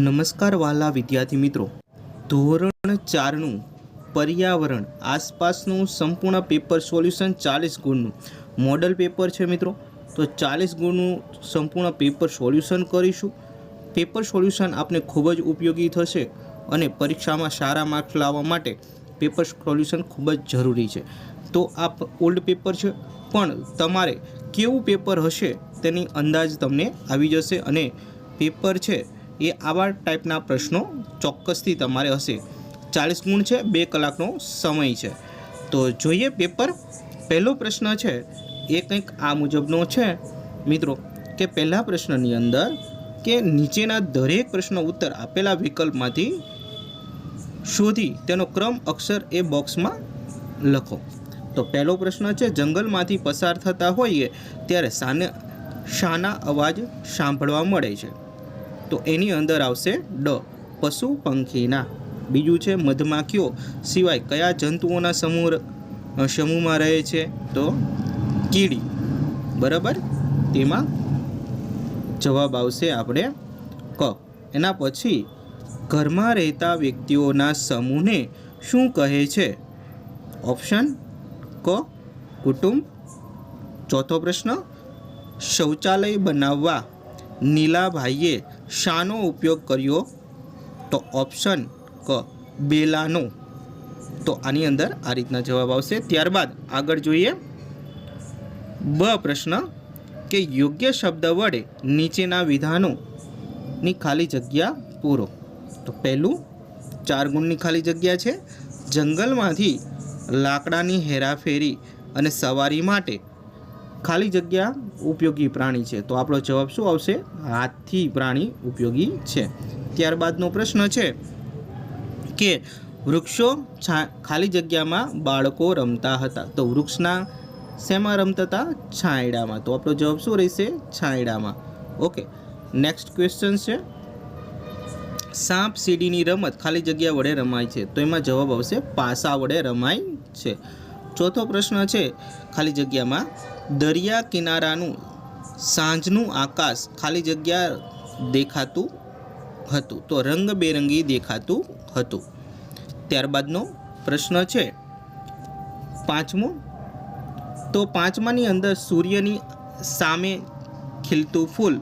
નમસ્કાર વાલા વિદ્યાર્થી મિત્રો, ધોરણ 4નું પર્યાવરણ આસપાસનું સંપૂર્ણ પેપર સોલ્યુશન 40 ગુણનું મોડલ પેપર છે મિત્રો. તો 40 ગુણનું સંપૂર્ણ પેપર સોલ્યુશન કરીશું. પેપર સોલ્યુશન આપને ખૂબ જ ઉપયોગી થશે અને પરીક્ષામાં સારા માર્ક્સ લાવવા માટે પેપર સોલ્યુશન ખૂબ જ જરૂરી છે. તો આ ઓલ્ડ પેપર છે, પણ તમારે કેવું પેપર હશે તેની અંદાજ તમને આવી જશે અને પેપર છે એ આવા ટાઈપના પ્રશ્નો ચોક્કસથી તમારે હશે. 40 ગુણ છે, 2 કલાકનો સમય છે. તો જોઈએ પેપર. પહેલો પ્રશ્ન છે એ કંઈક આ મુજબનો છે મિત્રો કે પહેલા પ્રશ્નની અંદર કે નીચેના દરેક પ્રશ્નો ઉત્તર આપેલા વિકલ્પમાંથી શોધી તેનો ક્રમ અક્ષર એ બોક્સમાં લખો. તો પહેલો પ્રશ્ન છે, જંગલમાંથી પસાર થતા હોઈએ ત્યારે શાના અવાજ સાંભળવા મળે છે? તો એની અંદર આવશે ડ, પશુ પંખીના. બીજું છે, મધમાખીઓ સિવાય કયા જંતુઓના સમૂહમાં રહે છે? તો કીડી. બરાબર, તેમાં જવાબ આવશે આપણે ક. એના પછી ઘરમાં રહેતા વ્યક્તિઓના સમૂહને શું કહે છે? ઓપ્શન ક, કુટુંબ. ચોથો પ્રશ્ન, શૌચાલય બનાવવા નીલાભાઈએ શાનો ઉપયોગ કર્યો? તો ઓપ્શન ક, બેલાનો. તો આની અંદર આ રીતના જવાબ આવશે. ત્યારબાદ આગળ જોઈએ બ પ્રશ્ન કે યોગ્ય શબ્દ વડે નીચેના વિધાનોની ખાલી જગ્યા પૂરો. તો પહેલું 4 ગુણની ખાલી જગ્યા છે, જંગલમાંથી લાકડાની હેરાફેરી અને સવારી માટે ખાલી જગ્યા ઉપયોગી પ્રાણી છે. તો આપણો જવાબ શું આવશે? હાથી પ્રાણી ઉપયોગી છે. ત્યારબાદનો પ્રશ્ન છે કે વૃક્ષો ખાલી જગ્યામાં બાળકો રમતા હતા. તો વૃક્ષના શેમાં રમતા હતા? છાંયડામાં. તો આપણો જવાબ શું રહેશે? છાંયડામાં. ઓકે, નેક્સ્ટ ક્વેશ્ચન છે, સાપ સીડીની રમત ખાલી જગ્યા વડે રમાય છે. તો એમાં જવાબ આવશે પાસા વડે રમાય છે. ચોથો પ્રશ્ન છે ખાલી જગ્યામાં દરિયા કિનારાનું સાંજનું આકાશ ખાલી જગ્યા દેખાતું હતું. તો રંગબેરંગી દેખાતું હતું. ત્યારબાદનો પ્રશ્ન છે પાંચમો. તો પાંચમાની અંદર સૂર્યની સામે ખીલતું ફૂલ,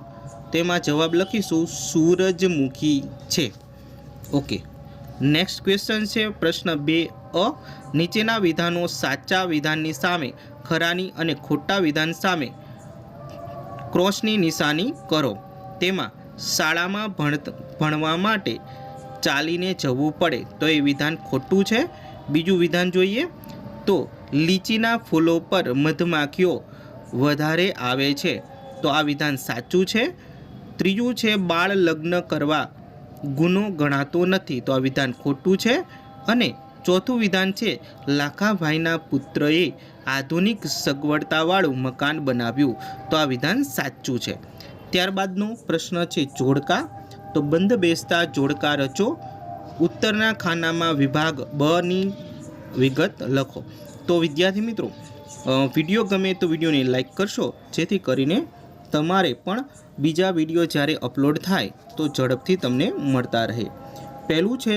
તેમાં જવાબ લખીશું સૂરજમુખી છે. ઓકે, નેક્સ્ટ ક્વેશ્ચન છે પ્રશ્ન 2 નીચેના વિધાનો સાચા વિધાનની સામે ખરાની અને ખોટા વિધાન સામે ક્રોસની નિશાની કરો. તેમાં શાળામાં ભણવા માટે ચાલીને જવું પડે, તો એ વિધાન ખોટું છે. બીજું વિધાન જોઈએ તો લીચીના ફૂલો પર મધમાખીઓ વધારે આવે છે, તો આ વિધાન સાચું છે. ત્રીજું છે બાળ લગ્ન કરવા ગુનો ગણાતો નથી, તો આ વિધાન ખોટું છે. અને ચોથું વિધાન છે લાખાભાઈના પુત્રએ આધુનિક સગવડતાવાળું મકાન બનાવ્યું, તો આ વિધાન સાચું છે. ત્યારબાદનો પ્રશ્ન છે જોડકા. તો બંધ બેસતા જોડકા રચો. ઉત્તરના ખાનામાં વિભાગ બની વિગત લખો. તો વિદ્યાર્થી મિત્રો, વિડીયો ગમે તો વિડીયોને લાઈક કરશો, જેથી કરીને તમારે પણ બીજા વિડીયો જ્યારે અપલોડ થાય તો ઝડપથી તમને મળતા રહે. પહેલું છે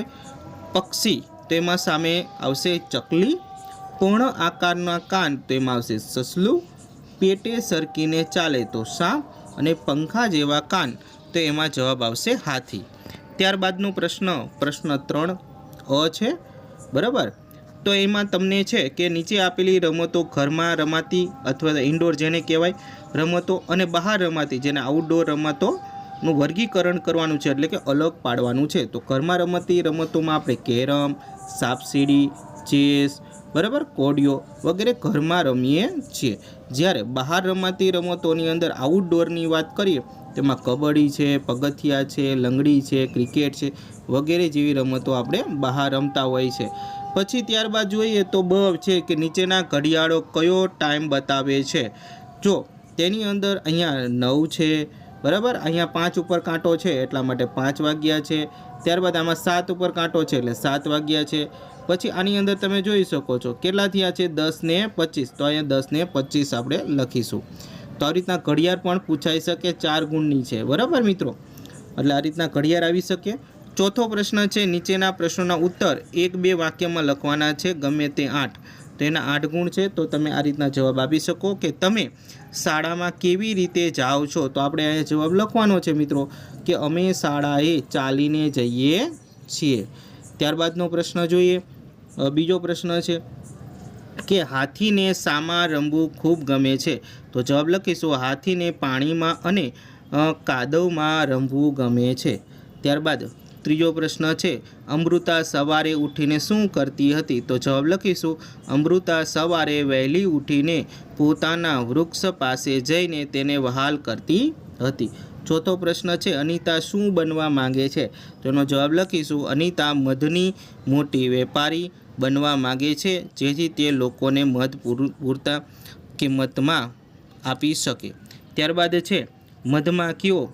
પક્ષી, તેમાં સામે આવશે ચકલી. પૂર્ણ આકારના કાન, તેમાં આવશે સસલું. પેટે સરકીને ચાલે તો સાપ. અને પંખા જેવા કાન, તો એમાં જવાબ આવશે હાથી. ત્યારબાદનો પ્રશ્ન 3 છે. બરાબર, તો એમાં તમને છે કે નીચે આપેલી રમતો ઘરમાં રમાતી અથવા ઇન્ડોર જેને કહેવાય રમતો અને બહાર રમાતી જેને આઉટડોર રમતોનું વર્ગીકરણ કરવાનું છે, એટલે કે અલગ પાડવાનું છે. તો ઘરમાં રમતી રમતોમાં આપણે કેરમ, સાપસીડી, ચેસ, બરાબર, કોડિયો વગેરે ઘરમાં રમીએ છીએ. જ્યારે બહાર રમાતી રમતોની અંદર આઉટડોરની વાત કરીએ તેમાં કબડ્ડી છે, પગથિયા છે, લંગડી છે, ક્રિકેટ છે વગેરે જેવી રમતો આપણે બહાર રમતા હોય છે. પછી ત્યારબાદ જોઈએ તો બ છે કે નીચેના ઘડિયાળો કયો ટાઈમ બતાવે છે? જો તેની અંદર અહીંયા 9 છે, બરાબર, અહીંયા 5 ઉપર કાંટો છે એટલા માટે 5 વાગ્યા છે. ત્યારબાદ આમાં 7 ઉપર કાંટો છે એટલે 7 વાગ્યા છે. પછી આની અંદર તમે જોઈ શકો છો કેટલા થયા છે? 10 ને 25. તો અહીંયા 10 ને 25 આપણે લખીશું. તો આવી રીતના ઘડિયાળ પણ પૂછાઈ શકે, 4 ગુણની છે. બરાબર મિત્રો. એટલે આ રીતના ઘડિયાળ આવી શકે। ચોથો પ્રશ્ન છે, નીચેના પ્રશ્નોના ઉત્તર 1-2 વાક્યમાં લખવાના છે, ગમે તે 8, તો એના 8 ગુણ છે। તો તમે આ રીતના જવાબ આપી શકો કે તમે શાળામાં કેવી રીતે જાઓ છો, તો આપણે અહીંયા જવાબ લખવાનો છે મિત્રો કે અમે શાળાએ ચાલીને જઈએ છીએ। ત્યારબાદનો પ્રશ્ન જોઈએ, બીજો પ્રશ્ન છે કે હાથીને શામાં રમવું ખૂબ ગમે છે, તો જવાબ લખીશું હાથીને પાણીમાં અને કાદવમાં રમવું ગમે છે। ત્યારબાદ ત્રીજો પ્રશ્ન છે, અમૃતા સવારે ઉઠીને શું કરતી હતી, તો જવાબ લખીશું અમૃતા સવારે વહેલી ઉઠીને પોતાના વૃક્ષ પાસે જઈને તેને વહાલ કરતી હતી। ચોથો પ્રશ્ન છે, અનિતા શું બનવા માંગે છે, તો એનો જવાબ લખીશું અનિતા મધની મોટી વેપારી બનવા માંગે છે, જેથી તે લોકોને મધ પૂરતા કિંમતમાં આપી શકે। ત્યારબાદ છે, મધમાખીઓ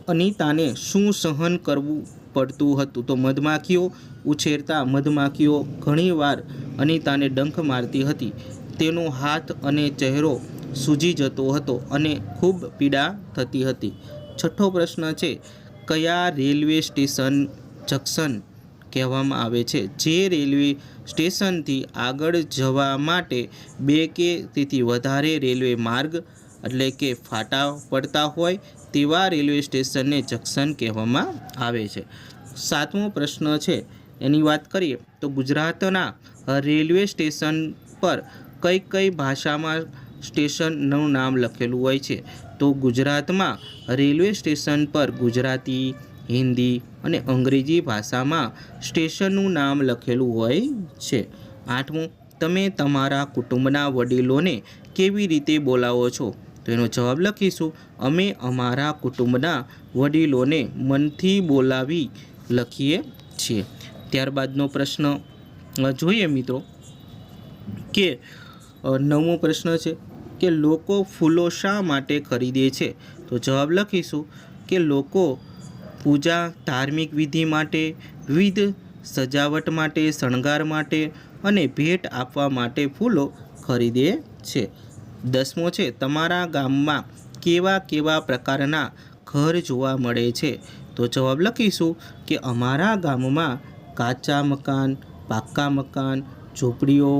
અનિતાને શું સહન કરવું પડતું હતું, તો મધમાખીઓ ઉછેરતા મધમાખીઓ ઘણીવાર અનિતાને ડંખ મારતી હતી, તેનો હાથ અને ચહેરો સૂજી જતો હતો અને ખૂબ પીડા થતી હતી। છઠ્ઠો પ્રશ્ન છે, કયા રેલવે સ્ટેશન જંકશન કહેવામાં આવે છે, જે રેલવે સ્ટેશનથી આગળ જવા માટે 2 કે તેથી વધારે રેલવે માર્ગ એટલે કે ફાટા પડતા હોય તેવા રેલવે સ્ટેશનને જંકશન કહેવામાં આવે છે। સાતમો પ્રશ્ન છે, એની વાત કરીએ તો ગુજરાતના રેલવે સ્ટેશન પર કઈ કઈ ભાષામાં સ્ટેશનનું નામ લખેલું હોય છે, તો ગુજરાતમાં રેલવે સ્ટેશન પર ગુજરાતી, હિન્દી અને અંગ્રેજી ભાષામાં સ્ટેશનનું નામ લખેલું હોય છે। આઠમું, તમે તમારા કુટુંબના વડીલોને કેવી રીતે બોલાવો છો, તો એનો જવાબ લખીશું અમે અમારા કુટુંબના વડીલોને મનથી બોલાવી લખીએ છીએ। ત્યારબાદનો પ્રશ્ન જોઈએ મિત્રો કે 9મો પ્રશ્ન છે કે લોકો ફૂલો શા માટે ખરીદે છે, તો જવાબ લખીશું કે લોકો પૂજા, ધાર્મિક વિધિ માટે, વિવિધ સજાવટ માટે, શણગાર માટે અને ભેટ આપવા માટે ફૂલો ખરીદે છે। 10મો છે, તમારા ગામમાં કેવા કેવા પ્રકારના ઘર જોવા મળે છે, તો જવાબ લખીશું કે અમારા ગામમાં કાચા મકાન, પાક્કા મકાન, ઝૂંપડીઓ,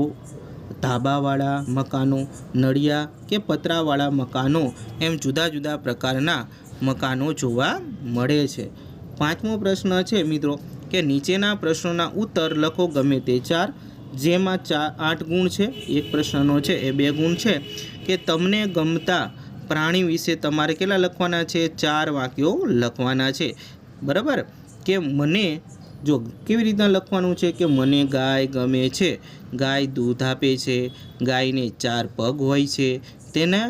ધાબાવાળા મકાનો, નળિયા કે પતરાવાળા મકાનો એમ જુદા જુદા પ્રકારના મકાનો જોવા મળે છે। 5મો પ્રશ્ન છે મિત્રો કે નીચેના પ્રશ્નોના ઉત્તર લખો ગમે તે 4, જેમાં 8 ગુણ છે, એક પ્રશ્નનો છે એ 2 ગુણ છે કે તમને ગમતા પ્રાણી વિશે તમારે કેટલા લખવાના છે, 4 વાક્યો લખવાના છે, બરાબર। કે મને જો કેવી રીતના લખવાનું છે કે મને ગાય ગમે છે, ગાય દૂધ આપે છે, ગાયને 4 પગ હોય છે, તેને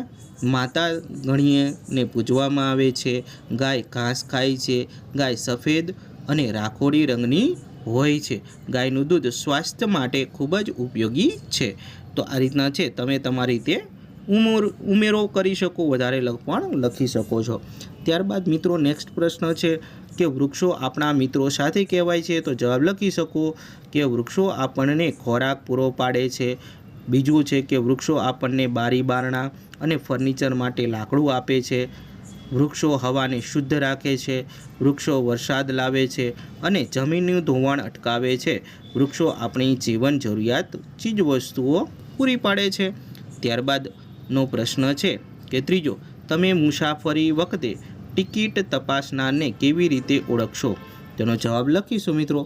માતા ગણીને પૂજવામાં આવે છે, ગાય ઘાસ ખાય છે, ગાય સફેદ અને રાખોડી રંગની હોય છે, ગાયનું દૂધ સ્વાસ્થ્ય માટે ખૂબ જ ઉપયોગી છે। તો આ રીતના છે, તમે તમારી રીતે ઉમેરો કરી શકો, વધારે પણ લખી શકો છો। ત્યારબાદ મિત્રો નેક્સ્ટ પ્રશ્ન છે કે વૃક્ષો આપણા મિત્રો સાથે કહેવાય છે, તો જવાબ લખી શકો કે વૃક્ષો આપણને ખોરાક પૂરો પાડે છે। બીજું છે કે વૃક્ષો આપણને બારી બારણા અને ફર્નિચર માટે લાકડું આપે છે, વૃક્ષો હવાને શુદ્ધ રાખે છે, વૃક્ષો વરસાદ લાવે છે અને જમીનનું ધોવાણ અટકાવે છે, વૃક્ષો આપણી જીવન જરૂરિયાત ચીજવસ્તુઓ પૂરી પાડે છે। ત્યારબાદનો પ્રશ્ન છે કે ત્રીજો, તમે મુસાફરી વખતે ટિકિટ તપાસનારને કેવી રીતે ઓળખશો, તેનો જવાબ લખીશું મિત્રો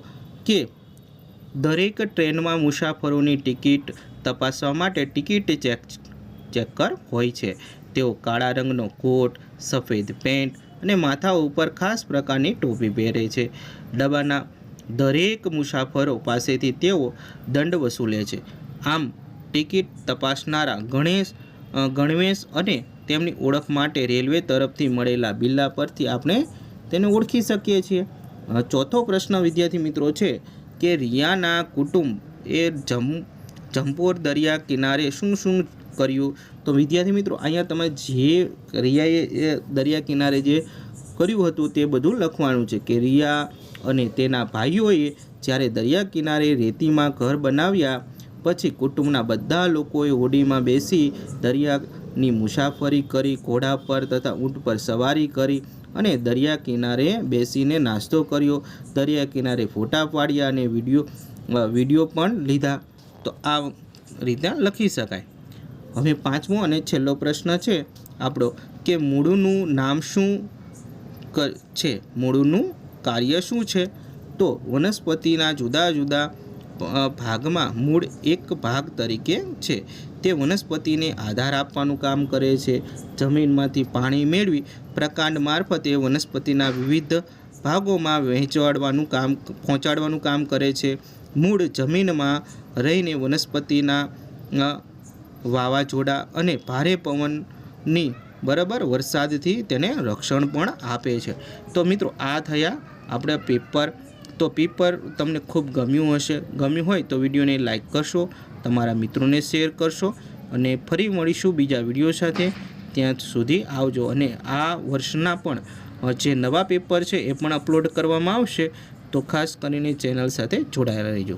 કે દરેક ટ્રેનમાં મુસાફરોની ટિકિટ તપાસવા માટે ટિકિટ ચેકર હોય છે, તેઓ કાળા રંગનો કોટ, સફેદ પેન્ટ અને માથા ઉપર ખાસ પ્રકારની ટોપી પહેરે છે। ડબ્બાના દરેક મુસાફરો પાસેથી તેઓ દંડ વસૂલે છે। આમ ટિકિટ તપાસનારા ગણવેશ અને તેમની ઓળખ માટે રેલવે તરફથી મળેલા બિલ્લા પરથી આપણે તેને ઓળખી શકીએ છીએ। ચોથો પ્રશ્ન વિદ્યાર્થી મિત્રો છે કે રિયાના કુટુંબ એ જંપોર દરિયા કિનારે શું શું કર્યું, તો વિદ્યાર્થી મિત્રો અહીંયા તમે જે રિયાએ દરિયા કિનારે જે કર્યું હતું તે બધું લખવાનું છે કે રિયા અને તેના ભાઈઓએ જ્યારે દરિયા કિનારે રેતીમાં ઘર બનાવ્યા પછી કુટુંબના બધા લોકોએ હોડીમાં બેસી દરિયાની મુસાફરી કરી, ઘોડા પર તથા ઊંટ પર સવારી કરી અને દરિયા કિનારે બેસીને નાસ્તો કર્યો, દરિયા કિનારે ફોટા પાડ્યા અને વિડીયો પણ લીધા. તો આ રીતે લખી શકાય. હવે પાંચમો અને છેલ્લો પ્રશ્ન છે આપણો કે મૂળનું નામ શું છે, મૂળનું કાર્ય શું છે? તો વનસ્પતિના જુદા જુદા ભાગમાં મૂળ એક ભાગ તરીકે છે. તે વનસ્પતિને આધાર આપવાનું કામ કરે છે. જમીનમાંથી પાણી મેળવી પ્રકાંડ મારફતે વનસ્પતિના વિવિધ ભાગોમાં પહોંચાડવાનું કામ કરે છે. મૂળ જમીનમાં રહીને વનસ્પતિના વાવાઝોડા અને ભારે પવનની વરસાદથી તેને રક્ષણ પણ આપે છે. તો મિત્રો આ થયા આપણા પેપર. તો પેપર તમને ખૂબ ગમ્યું હશે. ગમ્યું હોય તો વિડીયોને લાઈક કરશો, તમારા મિત્રોને શેર કરશો અને ફરી મળીશું બીજા વિડીયો સાથે. ત્યાં સુધી આવજો. અને આ વર્ષના પણ જે નવા પેપર છે એ પણ અપલોડ કરવામાં આવશે. તો ખાસ કરીને ચેનલ સાથે જોડાયેલા રહેજો.